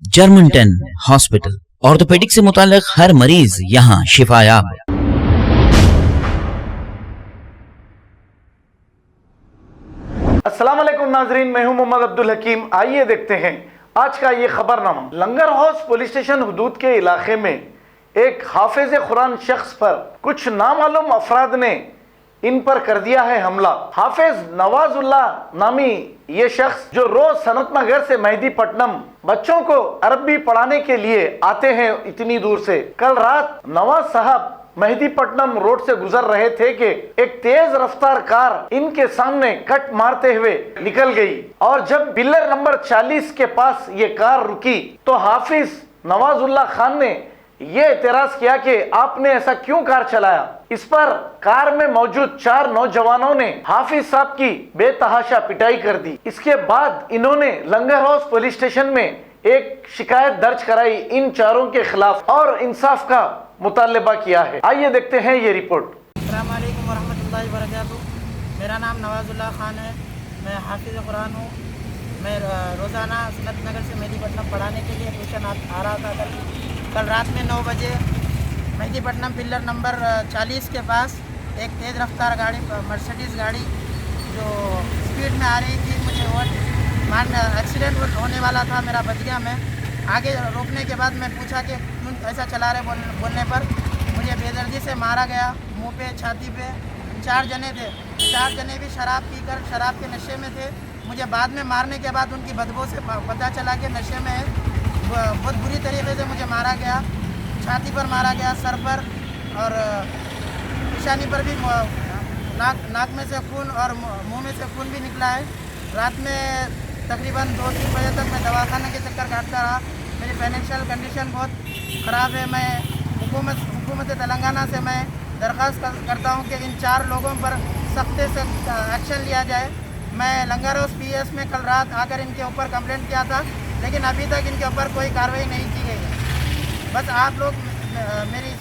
German 10 hospital, orthopaedic से मुताल्लिक हर मरीज यहाँ शिफायाब। अस्सलाम वालेकुम नाजरीन, मैं हूं मोहम्मद अब्दुल हकीम। आइए देखते हैं आज का ये खबरनामा। लंगर हाउस पुलिस स्टेशन हुदूद के इलाके में एक हाफिज कुरान शख्स पर कुछ नामालूम अफराद ने इन पर कर दिया है हमला। हाफिज नवाजुल्लाह नामी ये शख्स जो रोज सनत नगर से मेहदीपट्टनम बच्चों को अरबी पढ़ाने के लिए आते हैं इतनी दूर से, कल रात नवाज साहब मेहदीपट्टनम रोड से गुजर रहे थे कि एक तेज रफ्तार कार इनके सामने कट मारते हुए निकल गई और जब पिलर नंबर 40 के पास ये कार रुकी तो हाफिज नवाजुल्लाह खान ने ये एतराज किया कि आपने ऐसा क्यों कार चलाया। इस पर कार में मौजूद 4 नौजवानों ने हाफिज साहब की बेतहाशा पिटाई कर दी। इसके बाद इन्होंने लंगर हाउस पुलिस स्टेशन में एक शिकायत दर्ज कराई इन चारों के खिलाफ और इंसाफ का मुतालबा किया है। आइए देखते हैं ये रिपोर्ट। अस्सलाम वालेकुम वरहमतुल्लाहि वबरकातुहू। मेरा नाम नवाजुल्लाह खान है, मैं हाफिज कुरान हूँ। मैं रोज़ाना सनत नगर से मेहदीपट्टनम पढ़ाने के लिए ट्यूशन आ रहा था। कल रात में 9 बजे मेहदीपट्टनम पिलर नंबर 40 के पास एक तेज़ रफ्तार गाड़ी, मर्सिडीज़ गाड़ी जो स्पीड में आ रही थी, मुझे एक्सीडेंट होने वाला था, मेरा बच गया। मैं आगे रोकने के बाद मैं पूछा कि क्यों ऐसा चला रहे, बोलने पर मुझे बेदर्दी से मारा गया। मुंह पे, छाती पे 4 जने थे। 4 जने भी शराब पीकर शराब के नशे में थे। मुझे बाद में मारने के बाद उनकी बदबू से पता चला कि नशे में है। बहुत बुरी तरीके से मुझे मारा गया, छाती पर मारा गया, सर पर और पेशानी पर भी नाक में से खून और मुंह में से खून भी निकला है। रात में तकरीबन 2-3 बजे तक मैं दवाखाने के चक्कर काटता रहा। मेरी फाइनेंशियल कंडीशन बहुत ख़राब है। मैं हुकूमत तेलंगाना से मैं दरख्वास्त करता हूं कि इन 4 लोगों पर सख्त से एक्शन लिया जाए। मैं लंगर हाउस PS में कल रात आकर इनके ऊपर कंप्लेंट किया था, लेकिन अभी तक इनके ऊपर कोई कार्रवाई नहीं की गई है। बस आप लोग मेरी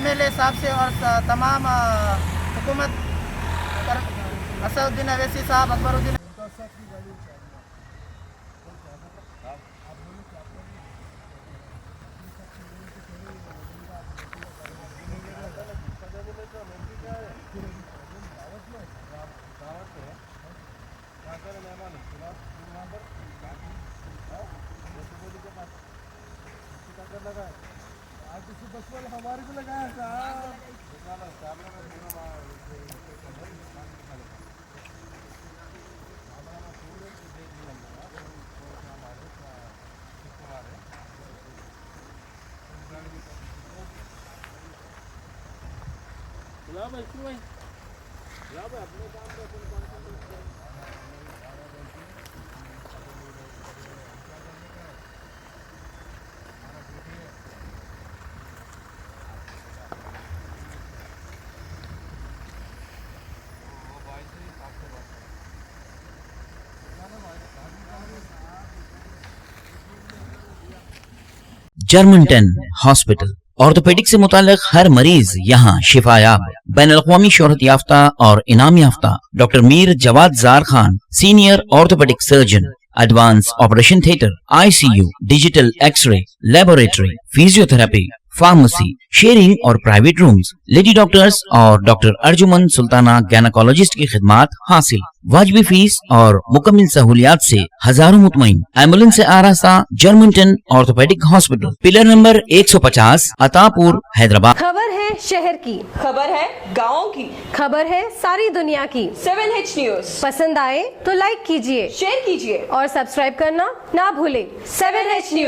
MLA साहब से और तमाम हुकूमत असदुद्दीन अवैसी साहब, अकबरुद्दीन हमारे को लगाया साहब। जर्मन 10 हॉस्पिटल, ऑर्थोपेडिक से मुताल्लिक हर मरीज यहाँ शिफायाब। बैनुल-अक़वामी शोहरत याफ्ता और इनाम याफ्ता doctor Mir Jawad Jar Khan, senior orthopaedic surgeon, advance operation theatre, ICU, digital x ray, laboratory, physiotherapy, pharmacy, sharing और प्राइवेट रूम्स, लेडी डॉक्टर्स और डॉक्टर अर्जुमन सुल्ताना गैनकोलॉजिस्ट की खिदमात हासिल। वाजिबी फीस और मुकम्मल सहूलियात से हजारों मुतमईन। एम्बुलेंस से आरास्ता German 10 orthopaedic hospital, pillar number 150, Attapur, Hyderabad. खबर है शहर की, खबर है गाँव की, खबर है सारी दुनिया की। 7H न्यूज पसंद आए तो लाइक कीजिए, शेयर कीजिए और सब्सक्राइब करना ना भूले। 7H news.